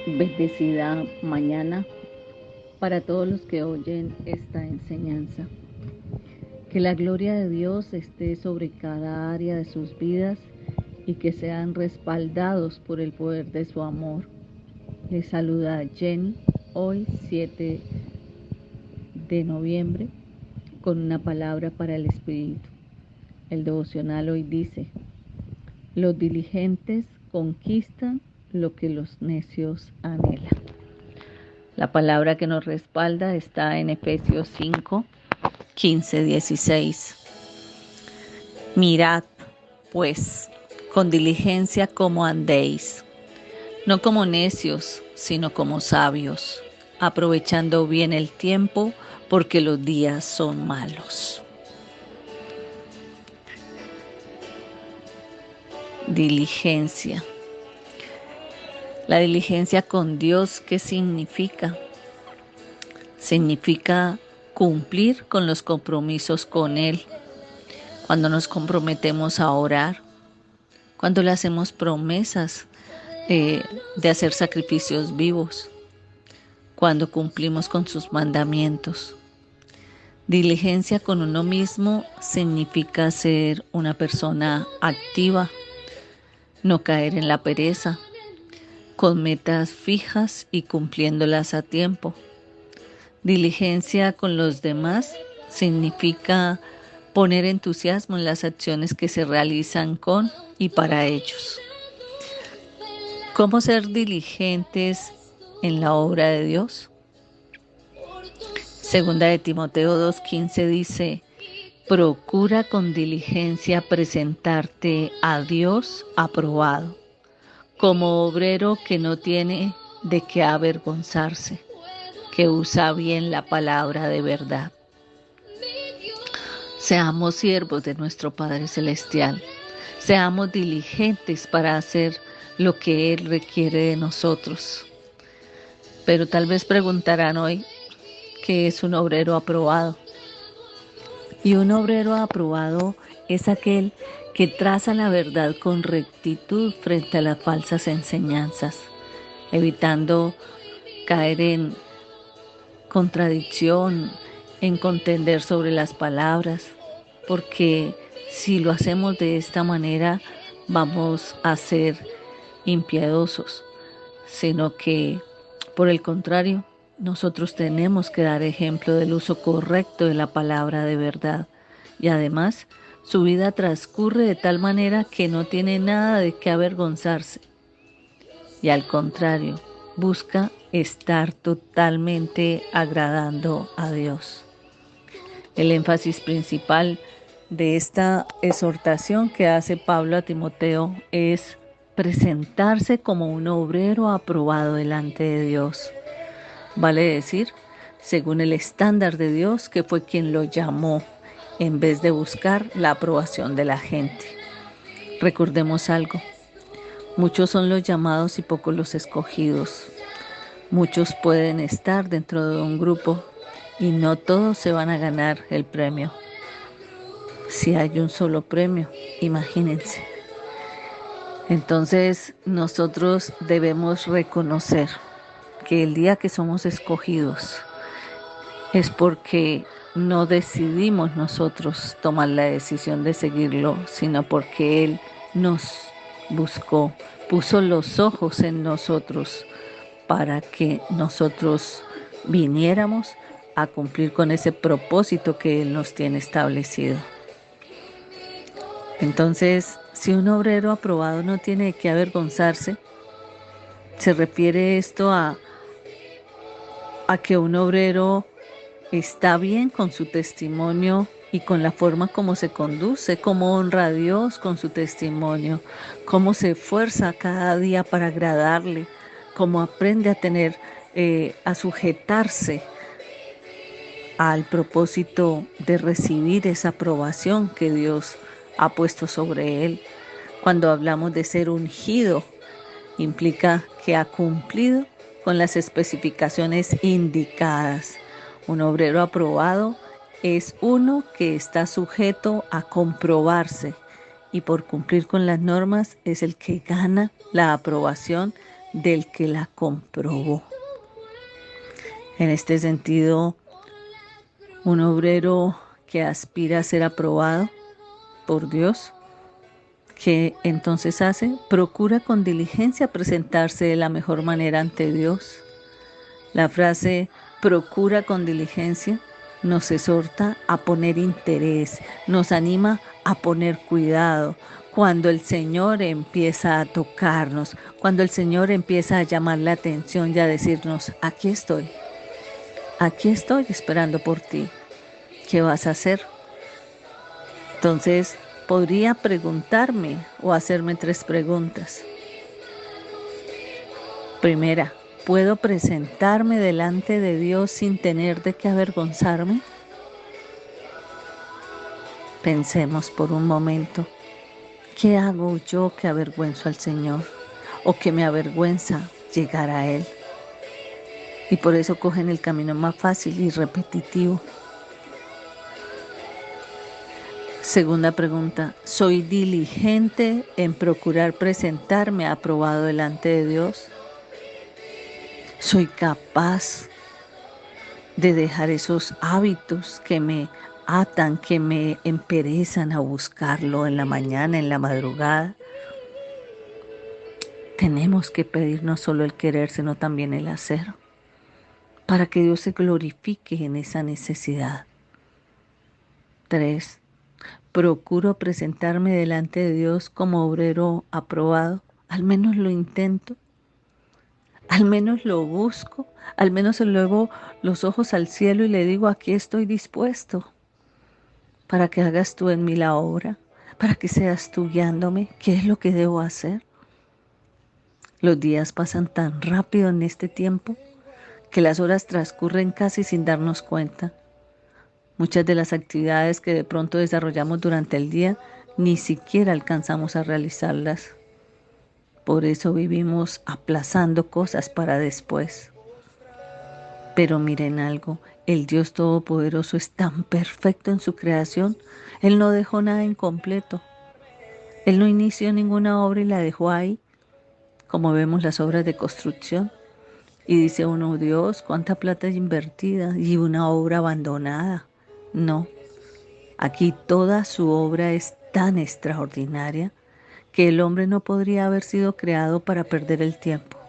Bendecida mañana para todos los que oyen esta enseñanza. Que la gloria de Dios esté sobre cada área de sus vidas y que sean respaldados por el poder de su amor. Les saluda Jenny hoy 7 de noviembre con una palabra para el Espíritu. El devocional hoy dice: los diligentes conquistan lo que los necios anhelan. La palabra que nos respalda está en Efesios 5, 15, 16. Mirad, pues, con diligencia cómo andéis, no como necios, sino como sabios, aprovechando bien el tiempo, porque los días son malos. Diligencia. La diligencia con Dios, ¿qué significa? Significa cumplir con los compromisos con Él. Cuando nos comprometemos a orar, cuando le hacemos promesas de hacer sacrificios vivos, cuando cumplimos con sus mandamientos. Diligencia con uno mismo significa ser una persona activa, no caer en la pereza, con metas fijas y cumpliéndolas a tiempo. Diligencia con los demás significa poner entusiasmo en las acciones que se realizan con y para ellos. ¿Cómo ser diligentes en la obra de Dios? Segunda de Timoteo 2:15 dice: procura con diligencia presentarte a Dios aprobado, como obrero que no tiene de qué avergonzarse, que usa bien la palabra de verdad. Seamos siervos de nuestro Padre Celestial. Seamos diligentes para hacer lo que Él requiere de nosotros. Pero tal vez preguntarán hoy, ¿qué es un obrero aprobado? Y un obrero aprobado es aquel que traza la verdad con rectitud frente a las falsas enseñanzas, evitando caer en contradicción, en contender sobre las palabras, porque si lo hacemos de esta manera vamos a ser impiedosos, sino que por el contrario, nosotros tenemos que dar ejemplo del uso correcto de la palabra de verdad. Y además, su vida transcurre de tal manera que no tiene nada de qué avergonzarse. Y al contrario, busca estar totalmente agradando a Dios. El énfasis principal de esta exhortación que hace Pablo a Timoteo es presentarse como un obrero aprobado delante de Dios. Vale decir, según el estándar de Dios, que fue quien lo llamó, en vez de buscar la aprobación de la gente. Recordemos algo: muchos son los llamados y pocos los escogidos. Muchos pueden estar dentro de un grupo y no todos se van a ganar el premio. Si hay un solo premio, imagínense. Entonces nosotros debemos reconocer que el día que somos escogidos es porque no decidimos nosotros tomar la decisión de seguirlo, sino porque Él nos buscó, puso los ojos en nosotros para que nosotros viniéramos a cumplir con ese propósito que Él nos tiene establecido. Entonces, si un obrero aprobado no tiene de qué avergonzarse, se refiere esto a que un obrero está bien con su testimonio y con la forma como se conduce, cómo honra a Dios con su testimonio, cómo se esfuerza cada día para agradarle, cómo aprende a tener, a sujetarse al propósito de recibir esa aprobación que Dios ha puesto sobre él. Cuando hablamos de ser ungido, implica que ha cumplido con las especificaciones indicadas. Un obrero aprobado es uno que está sujeto a comprobarse y por cumplir con las normas es el que gana la aprobación del que la comprobó. En este sentido, un obrero que aspira a ser aprobado por Dios, ¿qué entonces hace? Procura con diligencia presentarse de la mejor manera ante Dios. La frase procura con diligencia nos exhorta a poner interés, nos anima a poner cuidado. Cuando el Señor empieza a tocarnos, cuando el Señor empieza a llamar la atención y a decirnos, aquí estoy esperando por ti, ¿qué vas a hacer? Entonces, podría preguntarme o hacerme 3 preguntas. Primera, ¿puedo presentarme delante de Dios sin tener de qué avergonzarme? Pensemos por un momento, ¿qué hago yo que avergüenzo al Señor o que me avergüenza llegar a Él? Y por eso cogen el camino más fácil y repetitivo. Segunda pregunta, ¿soy diligente en procurar presentarme aprobado delante de Dios? ¿Soy capaz de dejar esos hábitos que me atan, que me emperezan a buscarlo en la mañana, en la madrugada? Tenemos que pedir no solo el querer, sino también el hacer, para que Dios se glorifique en esa necesidad. 3. Procuro presentarme delante de Dios como obrero aprobado. Al menos lo intento, al menos lo busco, al menos elevo los ojos al cielo y le digo, aquí estoy dispuesto para que hagas tú en mí la obra, para que seas tú guiándome. ¿Qué es lo que debo hacer? Los días pasan tan rápido en este tiempo que las horas transcurren casi sin darnos cuenta. Muchas de las actividades que de pronto desarrollamos durante el día ni siquiera alcanzamos a realizarlas. Por eso vivimos aplazando cosas para después. Pero miren algo, el Dios Todopoderoso es tan perfecto en su creación, Él no dejó nada incompleto. Él no inició ninguna obra y la dejó ahí, como vemos las obras de construcción. Y dice uno, Dios, cuánta plata es invertida y una obra abandonada. No, aquí toda su obra es tan extraordinaria que el hombre no podría haber sido creado para perder el tiempo.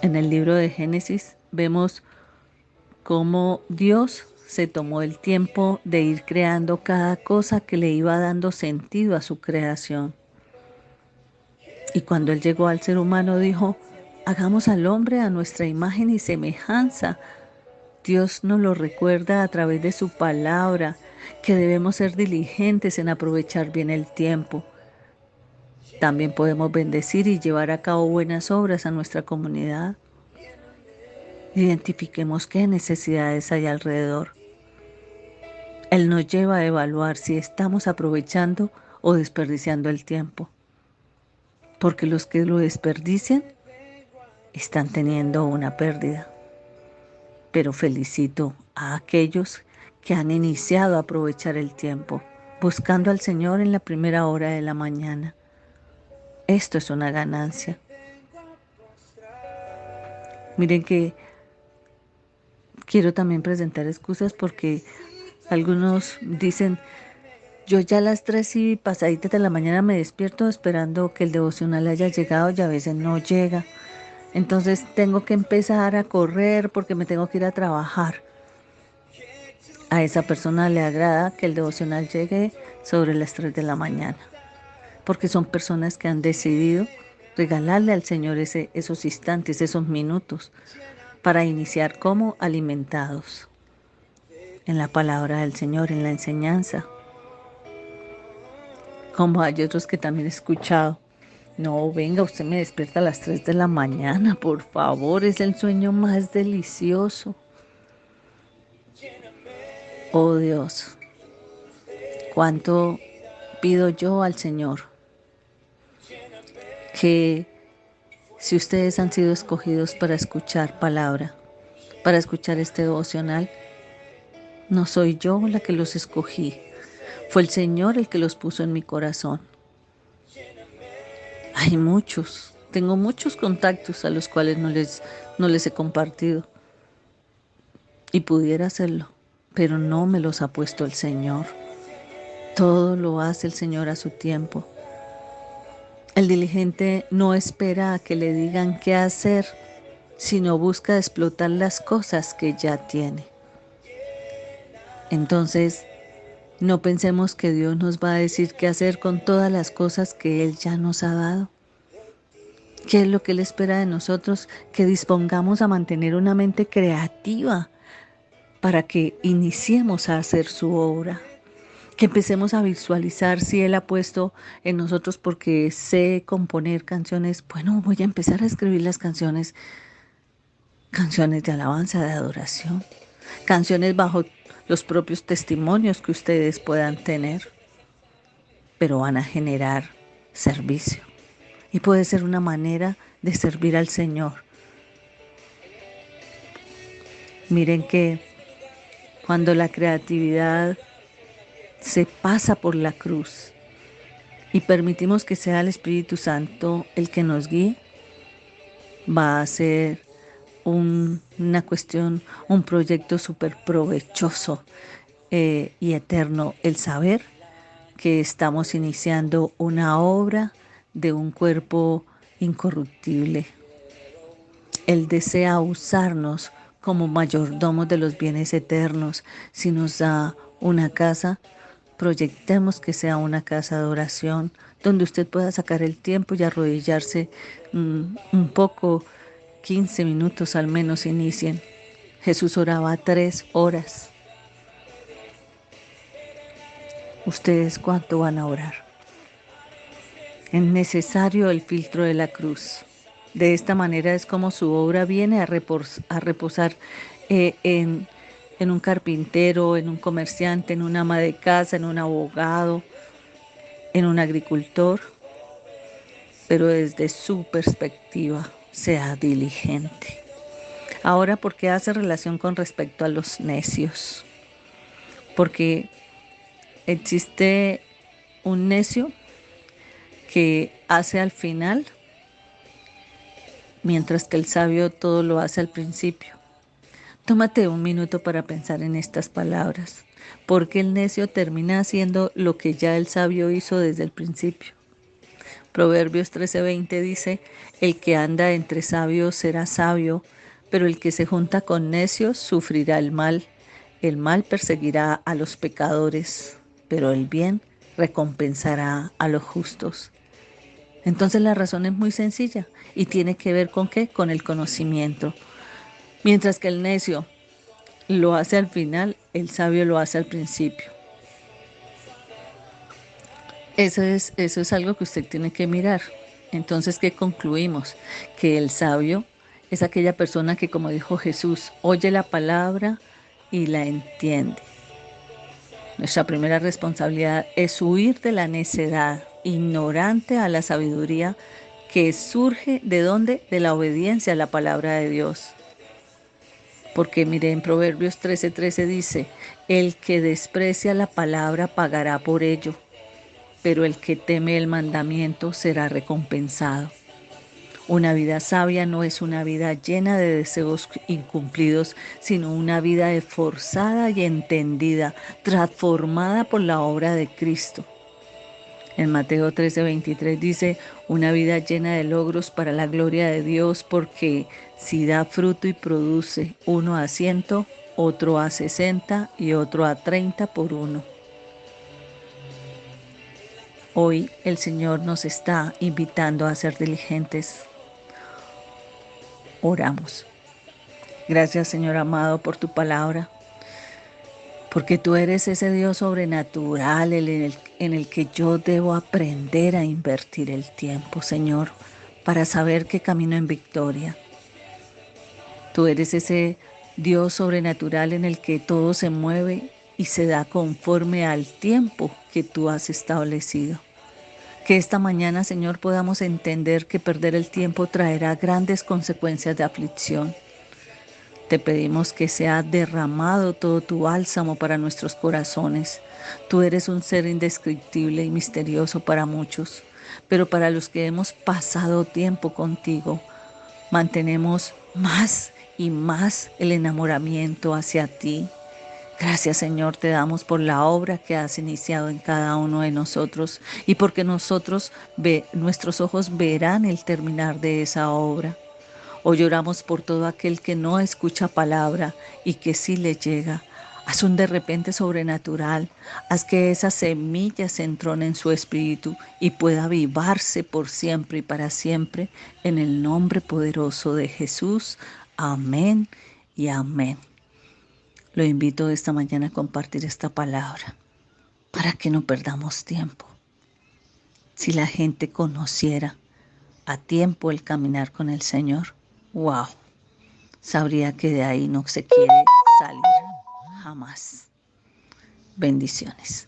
En el libro de Génesis vemos cómo Dios se tomó el tiempo de ir creando cada cosa que le iba dando sentido a su creación. Y cuando Él llegó al ser humano dijo, hagamos al hombre a nuestra imagen y semejanza. Dios nos lo recuerda a través de su palabra, que debemos ser diligentes en aprovechar bien el tiempo. También podemos bendecir y llevar a cabo buenas obras a nuestra comunidad. Identifiquemos qué necesidades hay alrededor. Él nos lleva a evaluar si estamos aprovechando o desperdiciando el tiempo. Porque los que lo desperdician están teniendo una pérdida. Pero felicito a aquellos que han iniciado a aprovechar el tiempo, buscando al Señor en la primera hora de la mañana. Esto es una ganancia. Miren que quiero también presentar excusas porque algunos dicen, yo ya a las 3 y pasaditas de la mañana me despierto esperando que el devocional haya llegado y a veces no llega. Entonces tengo que empezar a correr porque me tengo que ir a trabajar. A esa persona le agrada que el devocional llegue sobre las 3 de la mañana, porque son personas que han decidido regalarle al Señor esos instantes, esos minutos, para iniciar como alimentados en la palabra del Señor, en la enseñanza. Como hay otros que también he escuchado, no, venga, usted me despierta a las 3 de la mañana, por favor, es el sueño más delicioso. Oh Dios, cuánto pido yo al Señor que si ustedes han sido escogidos para escuchar palabra, para escuchar este devocional, no soy yo la que los escogí, fue el Señor el que los puso en mi corazón. Hay muchos Tengo muchos contactos a los cuales no les he compartido y pudiera hacerlo, pero no me los ha puesto el Señor. Todo lo hace el Señor a su tiempo. El diligente no espera a que le digan qué hacer, sino busca explotar las cosas que ya tiene. Entonces, no pensemos que Dios nos va a decir qué hacer con todas las cosas que Él ya nos ha dado. ¿Qué es lo que Él espera de nosotros? Que dispongamos a mantener una mente creativa para que iniciemos a hacer su obra. Que empecemos a visualizar si Él ha puesto en nosotros, porque sé componer canciones. Bueno, voy a empezar a escribir las canciones de alabanza, de adoración, canciones bajo los propios testimonios que ustedes puedan tener, pero van a generar servicio. Y puede ser una manera de servir al Señor. Miren que cuando la creatividad se pasa por la cruz y permitimos que sea el Espíritu Santo el que nos guíe, va a ser una cuestión, un proyecto súper provechoso y eterno, el saber que estamos iniciando una obra de un cuerpo incorruptible. Él desea usarnos como mayordomos de los bienes eternos. Si nos da una casa, proyectemos que sea una casa de oración, donde usted pueda sacar el tiempo y arrodillarse un poco, 15 minutos al menos inicien. Jesús oraba 3 horas. ¿Ustedes cuánto van a orar? Es necesario el filtro de la cruz. De esta manera es como su obra viene a reposar en un carpintero, en un comerciante, en un ama de casa, en un abogado, en un agricultor, pero desde su perspectiva sea diligente. Ahora, ¿por qué hace relación con respecto a los necios? Porque existe un necio que hace al final, mientras que el sabio todo lo hace al principio. Tómate un minuto para pensar en estas palabras, porque el necio termina haciendo lo que ya el sabio hizo desde el principio. Proverbios 13:20 dice: el que anda entre sabios será sabio, pero el que se junta con necios sufrirá el mal. El mal perseguirá a los pecadores, pero el bien recompensará a los justos. Entonces la razón es muy sencilla y tiene que ver con ¿qué? Con el conocimiento. Mientras que el necio lo hace al final, el sabio lo hace al principio. Eso es algo que usted tiene que mirar. Entonces, ¿qué concluimos? Que el sabio es aquella persona que, como dijo Jesús, oye la palabra y la entiende. Nuestra primera responsabilidad es huir de la necedad, ignorante a la sabiduría que surge ¿de dónde? De la obediencia a la palabra de Dios. Porque mire, en Proverbios 13:13 dice: el que desprecia la palabra pagará por ello, pero el que teme el mandamiento será recompensado. Una vida sabia no es una vida llena de deseos incumplidos, sino una vida esforzada y entendida, transformada por la obra de Cristo. En Mateo 13:23 dice: una vida llena de logros para la gloria de Dios, porque si da fruto y produce, uno a 100, otro a 60 y otro a 30 por uno. Hoy el Señor nos está invitando a ser diligentes. Oramos. Gracias, Señor amado, por tu palabra, porque tú eres ese Dios sobrenatural en el que yo debo aprender a invertir el tiempo, Señor, para saber que camino en victoria. Tú eres ese Dios sobrenatural en el que todo se mueve y se da conforme al tiempo que tú has establecido. Que esta mañana, Señor, podamos entender que perder el tiempo traerá grandes consecuencias de aflicción. Te pedimos que sea derramado todo tu bálsamo para nuestros corazones. Tú eres un ser indescriptible y misterioso para muchos, pero para los que hemos pasado tiempo contigo, mantenemos más y más el enamoramiento hacia ti. Gracias, Señor, te damos por la obra que has iniciado en cada uno de nosotros y porque nuestros ojos verán el terminar de esa obra. Hoy oramos por todo aquel que no escucha palabra y que sí le llega. Haz un de repente sobrenatural, haz que esa semilla se entrone en su espíritu y pueda avivarse por siempre y para siempre en el nombre poderoso de Jesús. Amén y amén. Lo invito esta mañana a compartir esta palabra para que no perdamos tiempo. Si la gente conociera a tiempo el caminar con el Señor, wow, sabría que de ahí no se quiere salir jamás. Bendiciones.